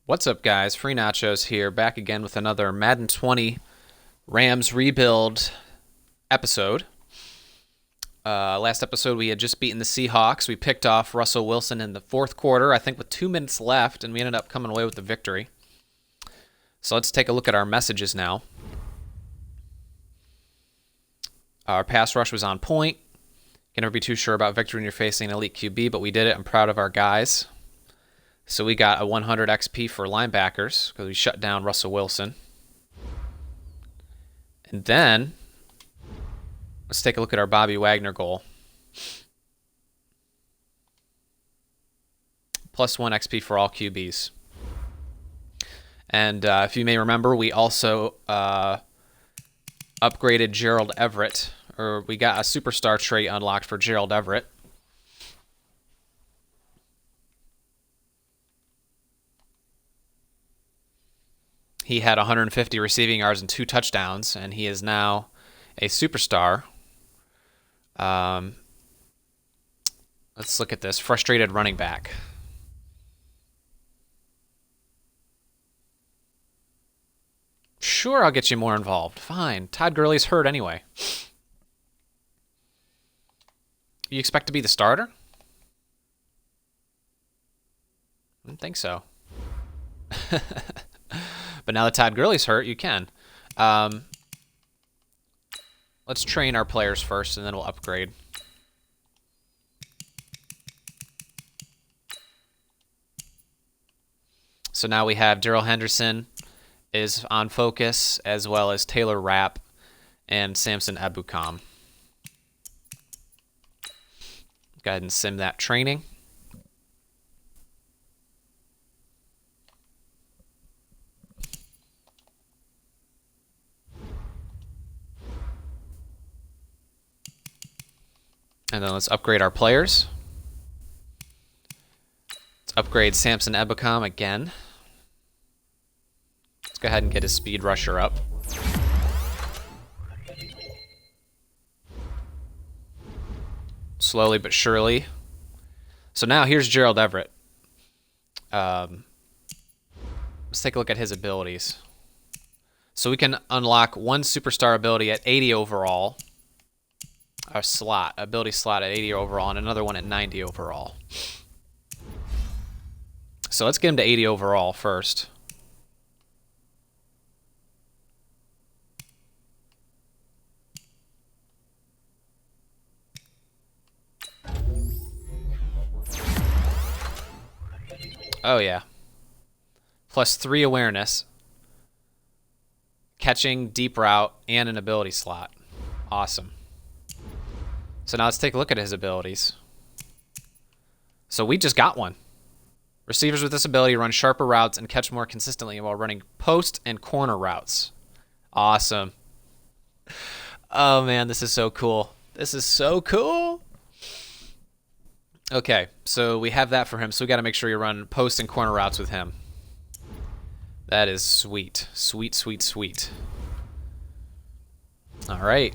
What's up, guys? Free Nachos here, back again with another Madden 20 Rams rebuild episode. Last episode, we had just beaten the Seahawks. We picked off Russell Wilson in the fourth quarter, I think with 2 minutes left, and we ended up coming away with the victory. So let's take a look at our messages now. Our pass rush was on point. Can never be too sure about victory when you're facing an elite QB, but we did it. I'm proud of our guys. So we got a 100 XP for linebackers because we shut down Russell Wilson. And then, let's take a look at our Bobby Wagner goal. Plus 1 XP for all QBs. And if you may remember, we also upgraded Gerald Everett, or we got a superstar trait unlocked for Gerald Everett. He had 150 receiving yards and 2 touchdowns, and he is now a superstar. Let's look at this. Frustrated running back. Sure, I'll get you more involved. Fine. Todd Gurley's hurt anyway. You expect to be the starter? I didn't think so. But now that Todd Gurley's hurt, you can. Let's train our players first, and then we'll upgrade. So now we have Darrell Henderson is on focus, as well as Taylor Rapp and Samson Ebukam. Go ahead and sim that training. And then let's upgrade our players. Let's upgrade Samson Ebukam again. Let's go ahead and get his speed rusher up. Slowly but surely. So now here's Gerald Everett. Let's take a look at his abilities. So we can unlock one superstar ability at 80 overall. A slot, ability slot at 80 overall, and another one at 90 overall. So let's get him to 80 overall first. Oh yeah. Plus 3 awareness, catching, deep route, and an ability slot. Awesome. So now let's take a look at his abilities. So we just got one. Receivers with this ability run sharper routes and catch more consistently while running post and corner routes. Awesome. Oh man, this is so cool. This is so cool. Okay, so we have that for him. So we got to make sure you run post and corner routes with him. That is sweet. Sweet, sweet, sweet. All right.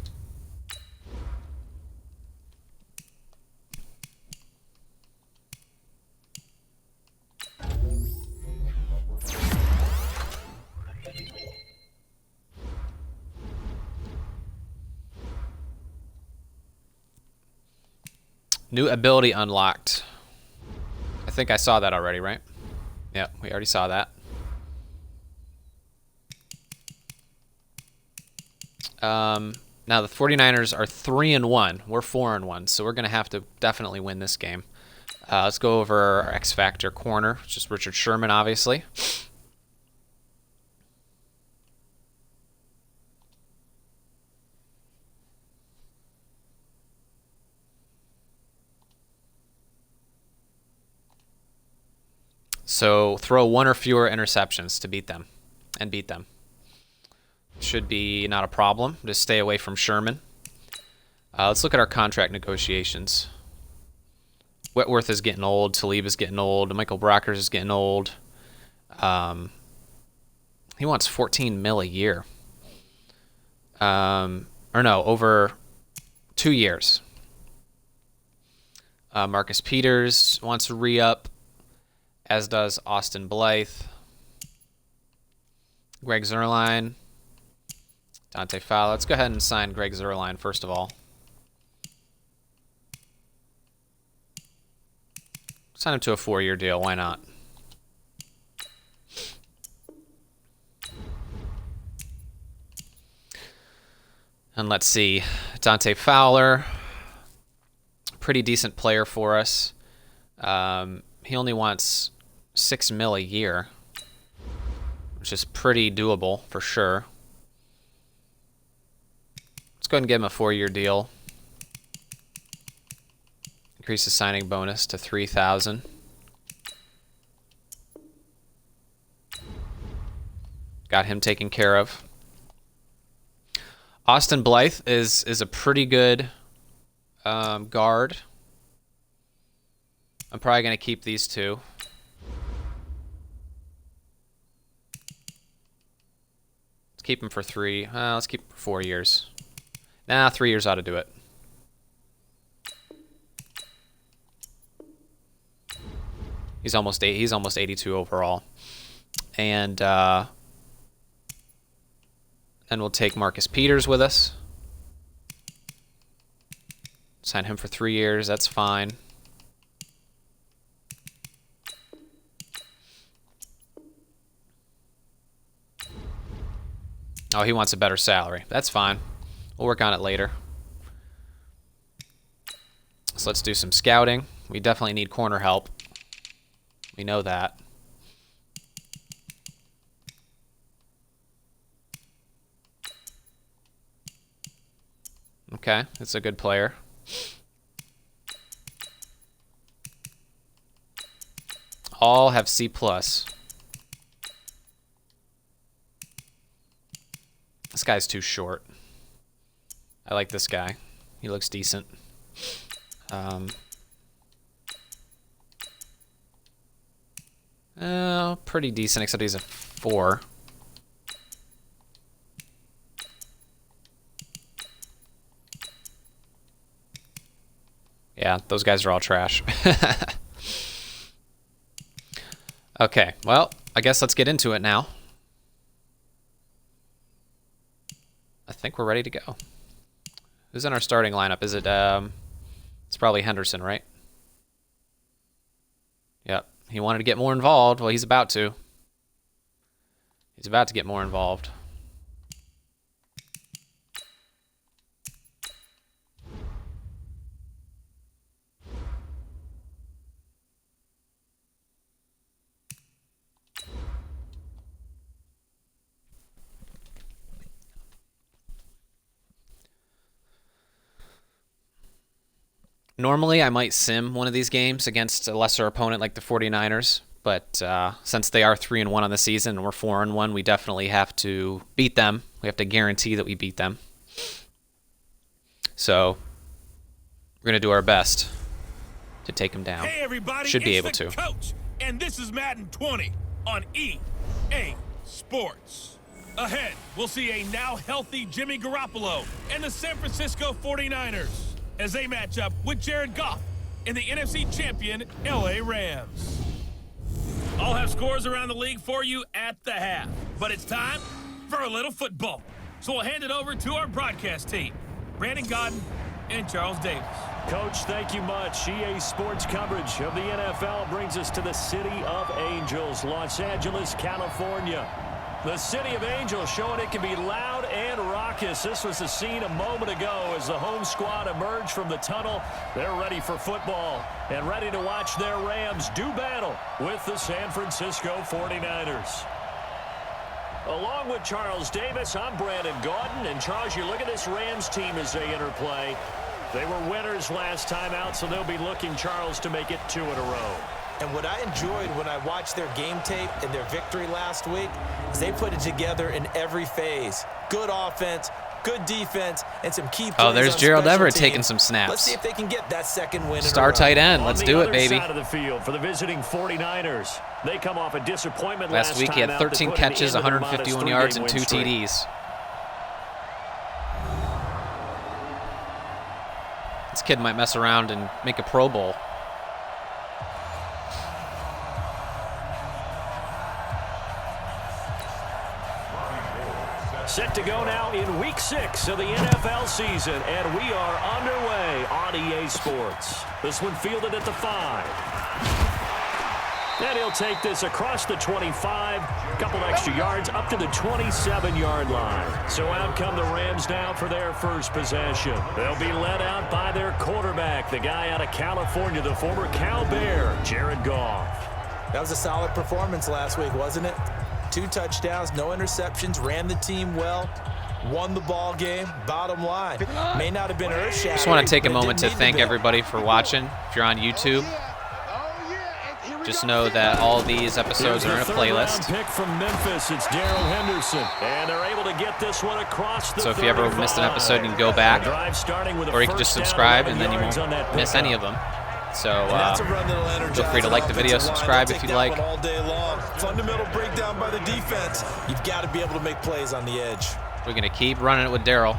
New ability unlocked. I think I saw that already, right? Yeah, we already saw that. Now the 49ers are 3-1. We're 4-1, so we're going to have to definitely win this game. Let's go over our X Factor corner, which is Richard Sherman, obviously. So throw 1 or fewer interceptions to beat them, and beat them. Should be not a problem. Just stay away from Sherman. Let's look at our contract negotiations. Whitworth is getting old. Talib is getting old. Michael Brockers is getting old. He wants 14 mil a year. Or no, over 2 years. Marcus Peters wants to re-up, as does Austin Blythe. Greg Zuerlein. Dante Fowler. Let's go ahead and sign Greg Zuerlein first of all. Sign him to a 4-year deal. Why not? And let's see. Dante Fowler. Pretty decent player for us. He only wants $6 million a year, which is pretty doable for sure. Let's go ahead and give him a 4-year deal. Increase the signing bonus to $3,000. Got him taken care of. Austin Blythe is a pretty good guard. I'm probably going to keep these two. Let's keep him for 3. Let's keep him for 4 years. Nah, 3 years ought to do it. He's almost 82 overall. And then we'll take Marcus Peters with us. Sign him for 3 years. That's fine. Oh, he wants a better salary. That's fine. We'll work on it later. So let's do some scouting. We definitely need corner help. We know that. Okay, it's a good player. All have C+. This guy's too short. I like this guy. He looks decent. Pretty decent, except he's a 4. Yeah, those guys are all trash. Okay, well, I guess let's get into it now. I think we're ready to go. Who's in our starting lineup? Is it, it's probably Henderson, right? Yep. He wanted to get more involved. Well, he's about to. He's about to get more involved. Normally, I might sim one of these games against a lesser opponent like the 49ers, but since they are 3-1 on the season and we're 4-1, we definitely have to beat them. We have to guarantee that we beat them. So we're going to do our best to take them down. Hey everybody, should be it's able the to. Coach, and this is Madden 20 on EA Sports. Ahead, we'll see a now healthy Jimmy Garoppolo and the San Francisco 49ers as they match up with Jared Goff in the NFC champion LA Rams. I'll have scores around the league for you at the half, but it's time for a little football. So we'll hand it over to our broadcast team, Brandon Godden and Charles Davis. Coach, thank you much. EA Sports coverage of the NFL brings us to the City of Angels, Los Angeles, California. The City of Angels showing it can be loud and raucous. This was the scene a moment ago as the home squad emerged from the tunnel. They're ready for football and ready to watch their Rams do battle with the San Francisco 49ers. Along with Charles Davis, I'm Brandon Gaudin. And Charles, you look at this Rams team as they interplay. They were winners last time out, so they'll be looking, Charles, to make it 2 in a row. And what I enjoyed when I watched their game tape and their victory last week is they put it together in every phase. Good offense, good defense, and some key plays. Oh, there's on Gerald special Everett teams. taking some snaps. Let's see if they can get that second win. Star tight end. Let's do it, baby. On the other side of the field for the visiting 49ers. They come off a disappointment Last week he had 13 catches, 151 yards, and 2 TDs. This kid might mess around and make a Pro Bowl. Set to go now in Week 6 of the NFL season, and we are underway on EA Sports. This one fielded at the 5. And he'll take this across the 25, a couple extra yards up to the 27-yard line. So out come the Rams now for their first possession. They'll be led out by their quarterback, the guy out of California, the former Cal Bear, Jared Goff. That was a solid performance last week, wasn't it? 2 touchdowns, no interceptions, ran the team well, won the ball game. Bottom line, may not have been earth-shattering. Just want to take a moment to thank everybody for watching. If you're on YouTube, just know that all these episodes are in a playlist. Pick from Memphis, it's Darrell Henderson, and they're able to get this one across the So if you ever missed an episode, you can go back, or you can just subscribe, and then you won't miss any of them. So feel free to like the video, subscribe if you'd like. All day long. Fundamental breakdown by the defense. You've got to be able to make plays on the edge. We're going to keep running it with Darrell.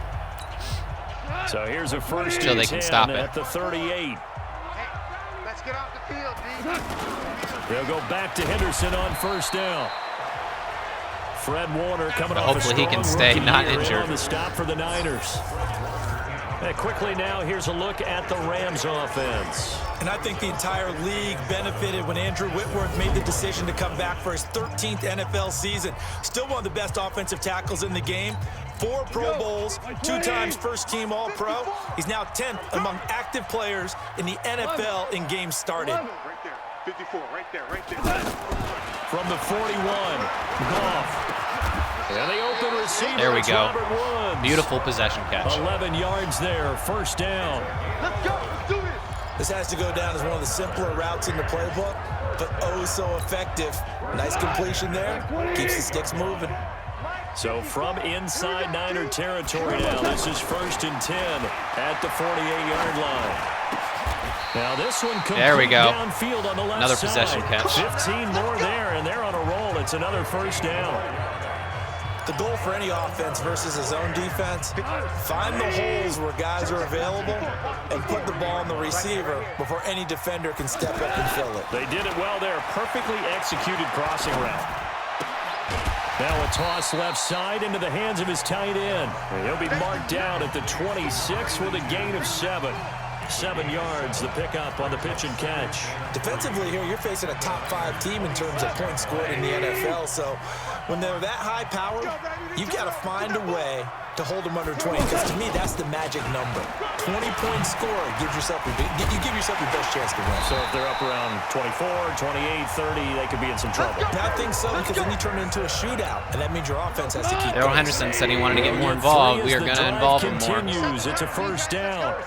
So here's a first Till they can stop it. At the 38. Let's get off the field, D. They'll go back to Henderson on first down. Fred Warner coming off hopefully he can stay not injured. On the stop for the Niners. And quickly now, here's a look at the Rams offense. And I think the entire league benefited when Andrew Whitworth made the decision to come back for his 13th NFL season. Still one of the best offensive tackles in the game. 4 Pro Bowls, 2 times first-team All-Pro. He's now 10th among active players in the NFL in games started. Right there, 54, right there. From the 41, Goff. And the open receiver. There we go. Robert Woods. Beautiful possession catch. 11 yards there, first down. Let's go, let's do it. This has to go down as one of the simpler routes in the playbook, but oh so effective. Nice completion there. Keeps the sticks moving. So from inside Niner territory now, this is 1st and 10 at the 48-yard line. Now this one comes downfield on the left Another side. possession catch. 15 more there, and they're on a roll. It's another first down. The goal for any offense versus a zone defense, find the holes where guys are available and put the ball on the receiver before any defender can step up and fill it. They did it well there. Perfectly executed crossing route. Now a toss left side into the hands of his tight end. And he'll be marked down at the 26 with a gain of 7. 7 yards, the pickup on the pitch and catch. Defensively here, you're facing a top 5 team in terms of points scored in the NFL. So when they're that high powered, you've got to find a way to hold them under 20. Because to me, that's the magic number. 20-point score gives yourself you give yourself your best chance to win. So if they're up around 24, 28, 30, they could be in some trouble. I think so, because then you turn it into a shootout, and that means your offense has to keep Darrell pace. Henderson said he wanted to get more involved. We are going to involve him more. Continues. It's a first down.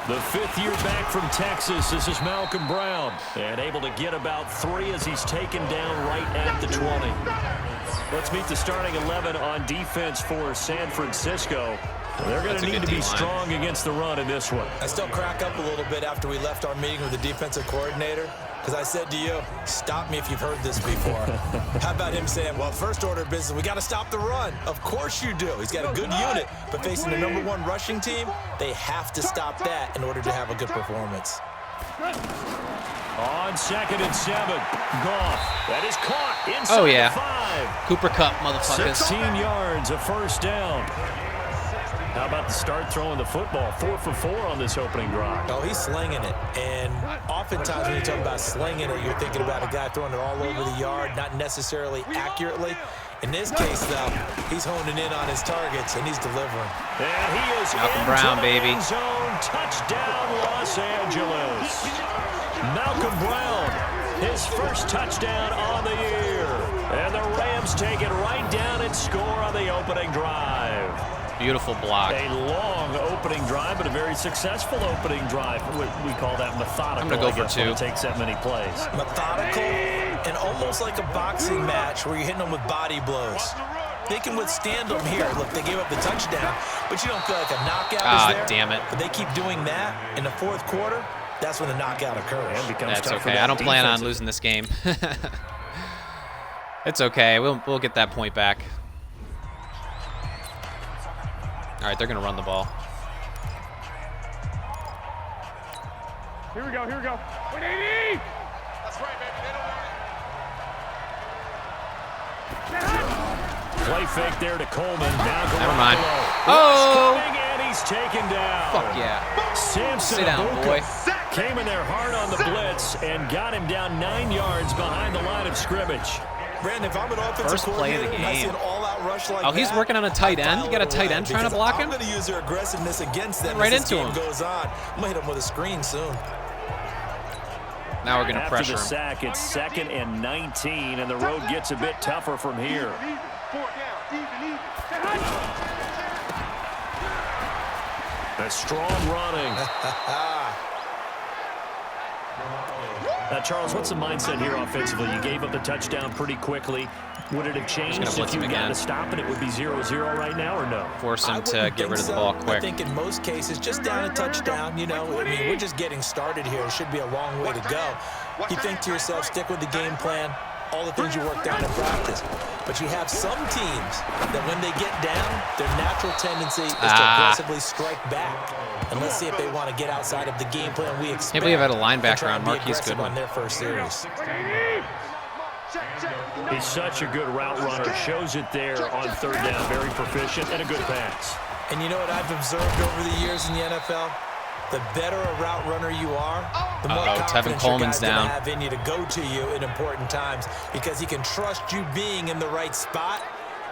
The 5th year back from Texas, this is Malcolm Brown. And able to get about 3 as he's taken down right at the 20. Let's meet the starting 11 on defense for San Francisco. They're going to need to be strong against the run in this one. I still crack up a little bit after we left our meeting with the defensive coordinator, because I said to you, stop me if you've heard this before. How about him saying, well, first order of business, we got to stop the run. Of course you do. He's got a good unit, but facing the #1 rushing team, they have to stop that in order to have a good performance. On 2nd and 7, Goff. That is caught inside the 5. Cooper Kupp, motherfuckers. 16 yards, a first down. How about the start throwing the football? 4 for 4 on this opening drive. Oh, he's slinging it. And oftentimes when you talk about slinging it, you're thinking about a guy throwing it all over the yard, not necessarily accurately. In this case, though, he's honing in on his targets, and he's delivering. And he is Malcolm Brown, the baby. end zone. Touchdown, Los Angeles. Malcolm Brown, his first touchdown on the year. And the Rams take it right down and score on the opening drive. Beautiful block. A long opening drive, but a very successful opening drive. We call that methodical. I'm going to go for 2. When it takes that many plays. Methodical and almost like a boxing match where you're hitting them with body blows. They can withstand them here. Look, they gave up the touchdown, but you don't feel like a knockout is there. Damn it. But they keep doing that in the 4th quarter. That's when the knockout occurs. That's okay. I don't plan on losing this game. It's okay. We'll get that point back. All right, they're going to run the ball. Here we go. 180! That's right, baby. They don't want it. Play fake there to Coleman. Now Never mind. Garoppolo. Oh! Coming, and he's taken down. Fuck yeah. Samson Sit down, Abuka boy. came in there hard on the blitz and got him down 9 yards behind the line of scrimmage. Brandon, if I'm an offensive First play of the coordinator and I see game. an all-out rush like Oh, he's that, working on a tight end? You got a tight end trying to block him? I'm going to use their aggressiveness against them Right as this into game him. goes on. I'm going to hit him with a screen soon. Now we're going to After pressure the him. sack, it's 2nd and 19, and the road gets a bit tougher from here. A strong running. Now, Charles, what's the mindset here offensively? You gave up the touchdown pretty quickly. Would it have changed blitz if you him got again. to stop and it would be 0-0 right now, or no? Force I him to wouldn't get think rid of the so. ball I quick. think in most cases, just down a touchdown, you know, I mean, we're just getting started here. It should be a long way to go. You think to yourself, stick with the game plan, all the things you worked on in practice. But you have some teams that when they get down, their natural tendency is to aggressively strike back. And let's see if they want to get outside of the game plan we expect. Can't believe I had a linebacker and try on and be Marquise aggressive Goodwin. on their first series. He's such a good route runner. Shows it there on 3rd down. Very proficient and a good pass. And you know what I've observed over the years in the NFL? The better a route runner you are, the more Uh-oh, Tevin confidence your Coleman's guy's going down. to have in you to go to you in important times because he can trust you being in the right spot,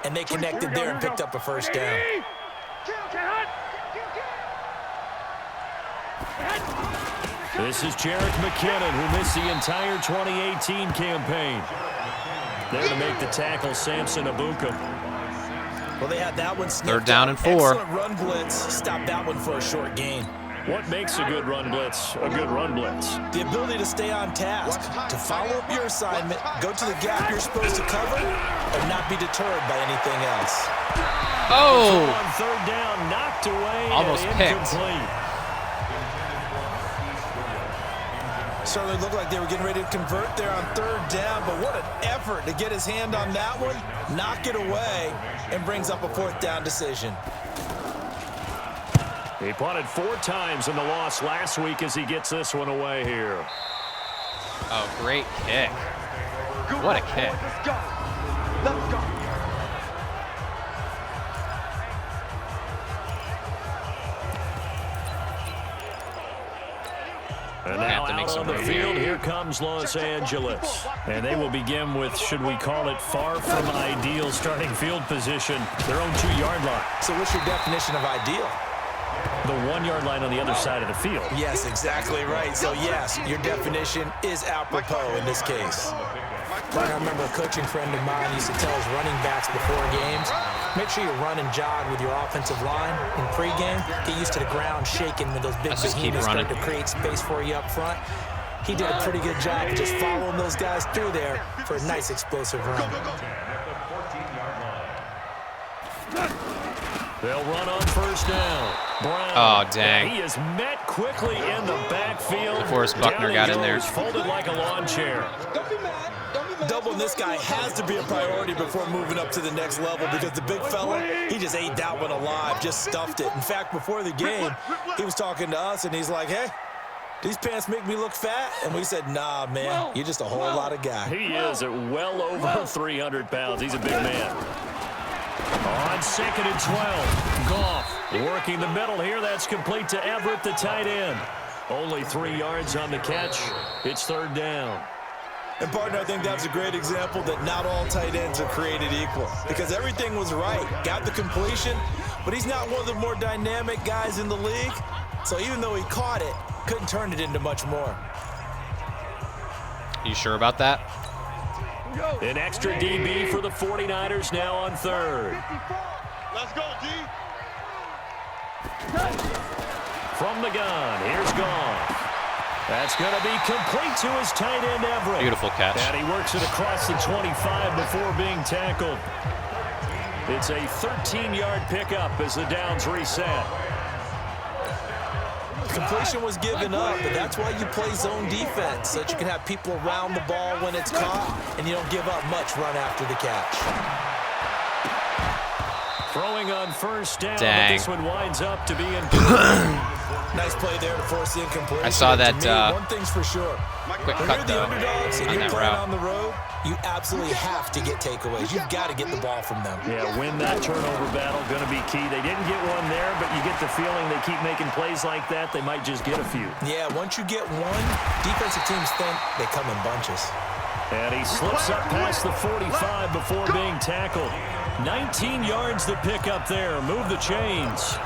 and they connected there and picked up a first down. This is Jerick McKinnon, who missed the entire 2018 campaign. There to make the tackle, Samson Abuka. Well, they had that one sniffed 3rd down out. and 4. Excellent run blitz. Stopped that one for a short gain. What makes a good run blitz a good run blitz? The ability to stay on task, to follow up your assignment, go to the gap you're supposed to cover, and not be deterred by anything else. Oh! On 3rd down, knocked away Almost and picked. incomplete. Certainly looked like they were getting ready to convert there on 3rd down, but what an effort to get his hand on that one, knock it away, and brings up a 4th down decision. He punted 4 times in the loss last week as he gets this one away here. Oh, great kick. What a kick. Let's go. Let's go. And They now have to make out some on the room. field, here comes Los Angeles. And they will begin with, should we call it, far from ideal starting field position, their own 2-yard line. So what's your definition of ideal? The 1-yard line on the other side of the field. Yes, exactly right. So yes, your definition is apropos in this case. Like I remember a coaching friend of mine used to tell his running backs before games, make sure you run and jog with your offensive line in pregame. Get used to the ground shaking when those big Let's just keep behemoths start running. to create space for you up front. He did a pretty good job of just following those guys through there for a nice explosive run. They'll run on 1st down. Brown. Oh, dang. He is met quickly in the backfield. DeForest Buckner Down he got in there. goes, folded like a lawn chair. Doubling this guy has to be a priority before moving up to the next level because the big fella, he just ate that one alive, just stuffed it. In fact, before the game, he was talking to us, and he's like, hey, these pants make me look fat? And we said, nah, man, you're just a whole lot of guy. He is at well over 300 pounds. He's a big man. On 2nd and 12, Goff working the middle here. That's complete to Everett, the tight end. Only 3 yards on the catch. It's 3rd down. And, partner, I think that's a great example that not all tight ends are created equal because everything was right. Got the completion, but he's not one of the more dynamic guys in the league. So even though he caught it, couldn't turn it into much more. You sure about that? An extra DB for the 49ers now on 3rd. Let's go, D. From the gun, here's Goff. That's going to be complete to his tight end, Everett. Beautiful catch. And he works it across the 25 before being tackled. It's a 13-yard pickup as the downs reset. Completion was given up, but that's why you play zone defense, so that you can have people around the ball when it's caught, and you don't give up much run after the catch. Throwing on 1st down, Dang. but this one winds up to be incomplete. Nice play there to force the incompletion. I saw that, To me, one thing's for sure. Quick When cut, you're the though, underdogs and on you're that playing route. on the road, you absolutely have to get takeaways. You've got to get the ball from them. Yeah, win that turnover battle, going to be key. They didn't get one there, but you get the feeling they keep making plays like that, they might just get a few. Yeah, once you get one, defensive teams think they come in bunches. And he slips up past the 45 before being tackled. 19 yards to pick up there. Move the chains.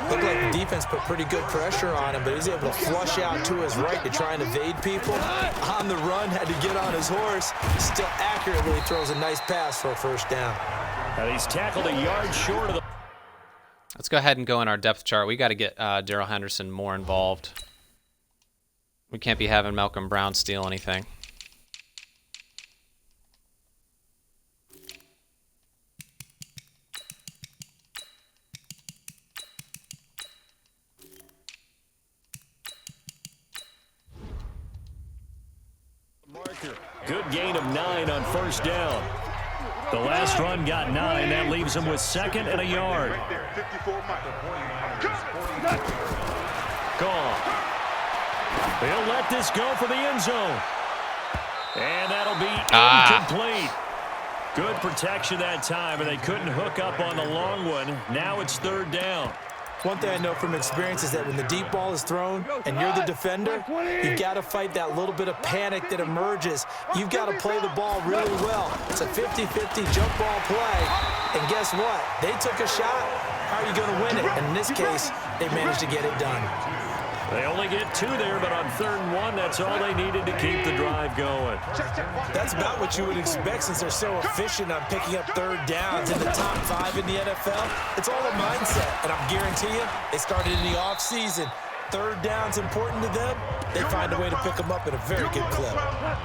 Looked like the defense put pretty good pressure on him, but he's able to flush out to his right to try and evade people. On the run, had to get on his horse. Still accurately throws a nice pass for a first down. And he's tackled a yard short of the... Let's go ahead and go in our depth chart. We got to get Darrell Henderson more involved. We can't be having Malcolm Brown steal anything. Good gain of 9 on first down. The last run got 9. That leaves him with 2nd and a yard. Gone. He'll let this go for the end zone. And that'll be incomplete. Good protection that time, and they couldn't hook up on the long one. Now it's 3rd down. One thing I know from experience is that when the deep ball is thrown and you're the defender, you've got to fight that little bit of panic that emerges. You've got to play the ball really well. It's a 50-50 jump ball play. And guess what? They took a shot. How are you going to win it? And in this case, they managed to get it done. They only get 2 there, but on 3rd and 1, that's all they needed to keep the drive going. That's about what you would expect since they're so efficient on picking up 3rd downs in the top 5 in the NFL. It's all a mindset, and I'm guarantee you, they started in the offseason. 3rd down's important to them. They find a way to pick them up at a very good clip.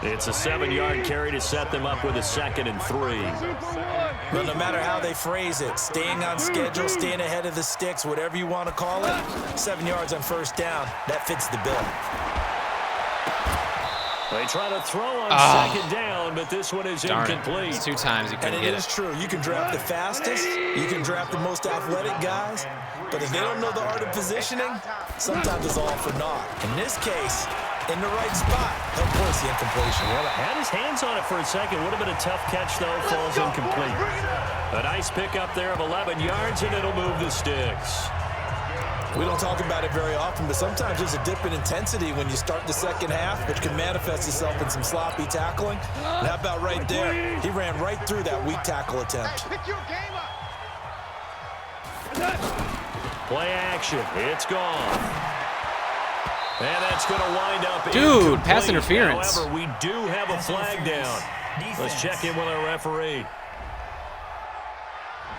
It's a 7-yard carry to set them up with a 2nd and 3. Well, no matter how they phrase it, staying on schedule, staying ahead of the sticks, whatever you want to call it, 7 yards on first down, that fits the bill. They try to throw on 2nd down, but this one is incomplete. It's 2 times you couldn't And get it is true. You can draft the fastest, you can draft the most athletic guys, but if they don't know the art of positioning, sometimes it's all for naught. In this case, in the right spot, he'll force the incompletion. Well, had his hands on it for a second. Would have been a tough catch, though. Falls incomplete. A nice pickup there of 11 yards, and it'll move the sticks. We don't talk about it very often, but sometimes there's a dip in intensity when you start the second half, which can manifest itself in some sloppy tackling. And how about right there? He ran right through that weak tackle attempt. Play action. It's gone. And that's going to wind up Dude, pass interference. However, we do have a flag down. Let's check in with our referee.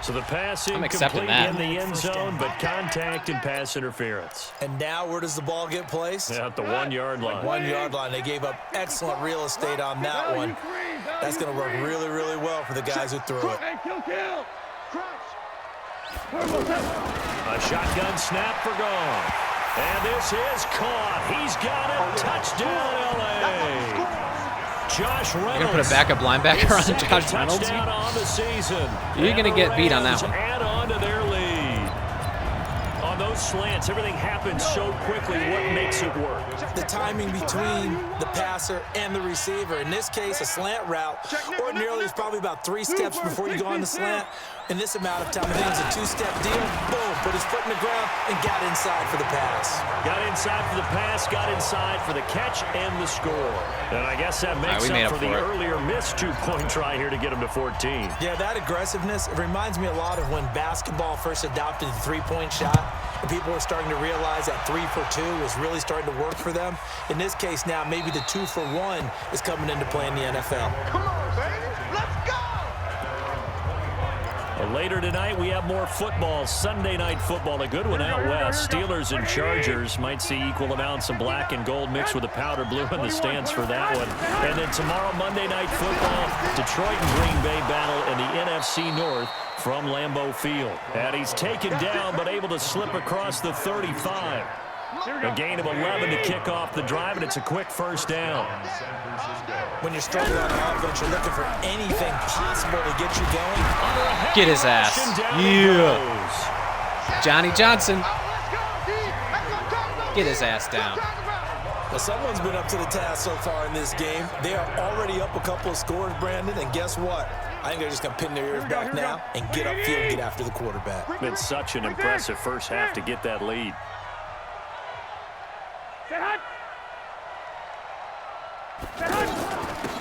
So the pass incomplete in the end zone, but contact and pass interference. And now where does the ball get placed? At the 1-yard line. 1 yard line. They gave up excellent real estate on that one. That's going to work really, really well for the guys who threw it. A shotgun snap for Goff. And this is caught. He's got it. Touchdown, L.A. Josh Reynolds. You're going to put a backup linebacker on Josh Reynolds? On the season. You're going to get beat on that one. Add on to their lead. On those slants, everything happens so quickly. What makes it work? The timing between the passer and the receiver. In this case, a slant route. Ordinarily, it's probably about 3 steps before you go on the slant. In this amount of time, I think it was a 2-step deal. Boom, put his foot in the ground and got inside for the pass. Got inside for the pass, got inside for the catch and the score. And I guess that makes up for the earlier missed 2-point try here to get him to 14. Yeah, that aggressiveness, it reminds me a lot of when basketball first adopted the 3-point shot. And people were starting to realize that 3 for 2 was really starting to work for them. In this case now, maybe the 2 for 1 is coming into play in the NFL. Come on, baby. Let's go. Later tonight, we have more football, Sunday night football, a good one out west. Steelers and Chargers might see equal amounts of black and gold mixed with the powder blue in the stands for that one. And then tomorrow, Monday night football, Detroit and Green Bay battle in the NFC North from Lambeau Field. And he's taken down but able to slip across the 35. A gain of 11 to kick off the drive, and it's a quick first down. When you're struggling on offense, you're looking for anything possible to get you going. Get his ass. Yeah. Johnny Johnson. Get his ass down. Well, someone's been up to the task so far in this game. They are already up a couple of scores, Brandon, and guess what? I think they're just going to pin their ears back now and get upfield and get after the quarterback. Been such an impressive first half to get that lead.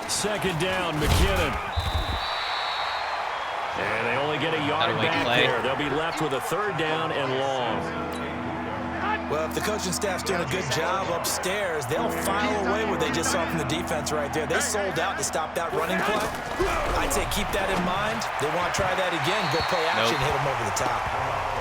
Second down, McKinnon. And they only get a yard back there. They'll be left with a third down and long. Well, if the coaching staff's doing a good job upstairs, they'll file away what they just saw from the defense right there. They sold out to stop that running play. I'd say keep that in mind. They want to try that again, go play action, hit them over the top.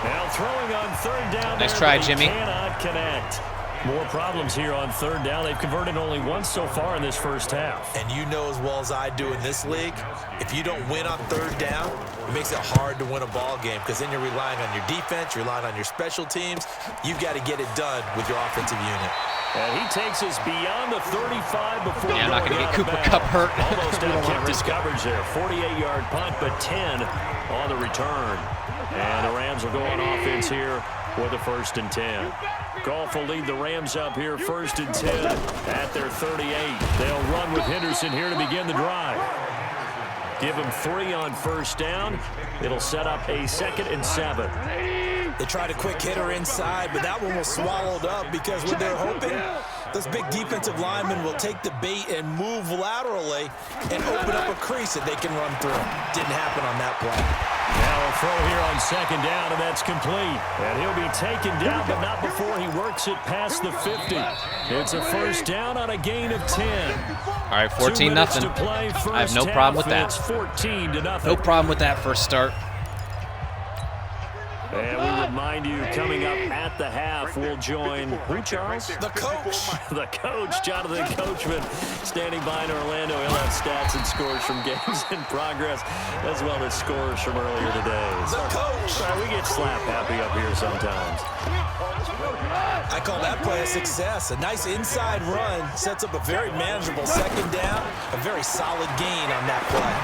Now throwing on third down. Nice try, Jimmy. Cannot connect. More problems here on third down. They've converted only once so far in this first half. And you know as well as I do in this league, if you don't win on third down, it makes it hard to win a ball game because then you're relying on your defense, you're relying on your special teams. You've got to get it done with your offensive unit. And he takes us beyond the 35 before I'm not going to get Cooper bounds. Kupp hurt. Almost outkicked his coverage there. 48-yard punt, but 10 on the return. And the Rams will go on offense here with a 1st and 10. Goff will lead the Rams up here 1st and 10 at their 38. They'll run with Henderson here to begin the drive. Give him 3 on 1st down. It'll set up a 2nd and 7. They tried a quick hitter inside, but that one was swallowed up because what they're hoping, those big defensive linemen will take the bait and move laterally and open up a crease that they can run through. Didn't happen on that play. Now a throw here on 2nd down, and that's complete. And he'll be taken down, but not before he works it past the 50. It's a 1st down on a gain of 10. All right, 14-0. I have no problem with that. It's 14-0. No problem with that first start. And we remind you, coming up at the half, we'll join who, Charles? The coach. The coach, Jonathan Coachman, standing by in Orlando. He'll have stats and scores from games in progress, as well as scores from earlier today. The coach. We get slap happy up here sometimes. I call that play a success. A nice inside run sets up a very manageable 2nd down. A very solid gain on that play.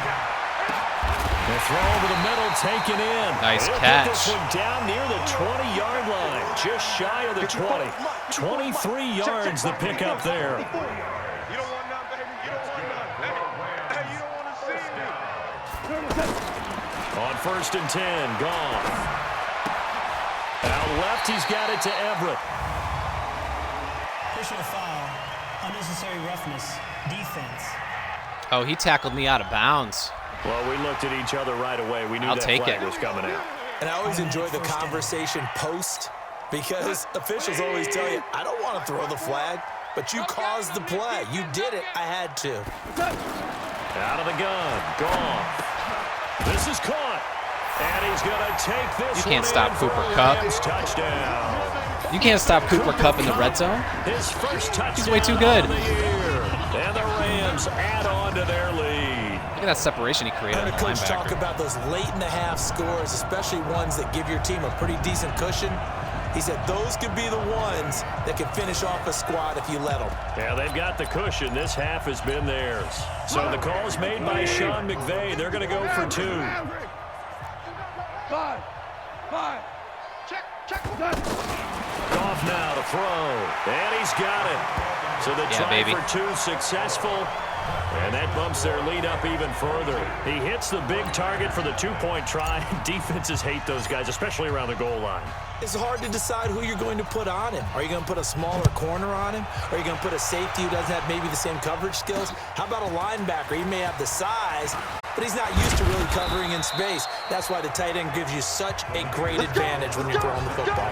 The throw over the middle, taken in. Nice He'll catch. Get this one down near the 20-yard line, just shy of the 20. 23 yards the pickup there. You don't want none, baby. You don't want none. Hey, you don't want to see me. On 1st and 10, Goff. Out left, he's got it to Everett. Personal foul, unnecessary roughness, defense. Oh, he tackled me out of bounds. Well, we looked at each other right away. We knew I'll that take flag it. was coming out. And I always enjoy the conversation post because officials always tell you, I don't want to throw the flag, but you caused the play. You did it. I had to. Out of the gun, Goff. This is caught. And he's going to take this. You can't one stop in Cooper for a Kupp. Rams touchdown. You can't stop Cooper Kupp in the red zone. His first touchdown. He's way too good. of the year. And the Rams add on to their lead. Look at that separation he created I on heard the a coach talk linebacker. about those late in the half scores, especially ones that give your team a pretty decent cushion. He said those could be the ones that can finish off a squad if you let them. Yeah, they've got the cushion. This half has been theirs. So the call is made by Sean McVay. They're going to go for 2. Check. Goff now to throw. And he's got it. So the try baby. for 2 successful. And that bumps their lead up even further. He hits the big target for the 2-point try. Defenses hate those guys, especially around the goal line. It's hard to decide who you're going to put on him. Are you going to put a smaller corner on him? Are you going to put a safety who doesn't have maybe the same coverage skills? How about a linebacker? He may have the size, but he's not used to really covering in space. That's why the tight end gives you such a great advantage when you're throwing the football.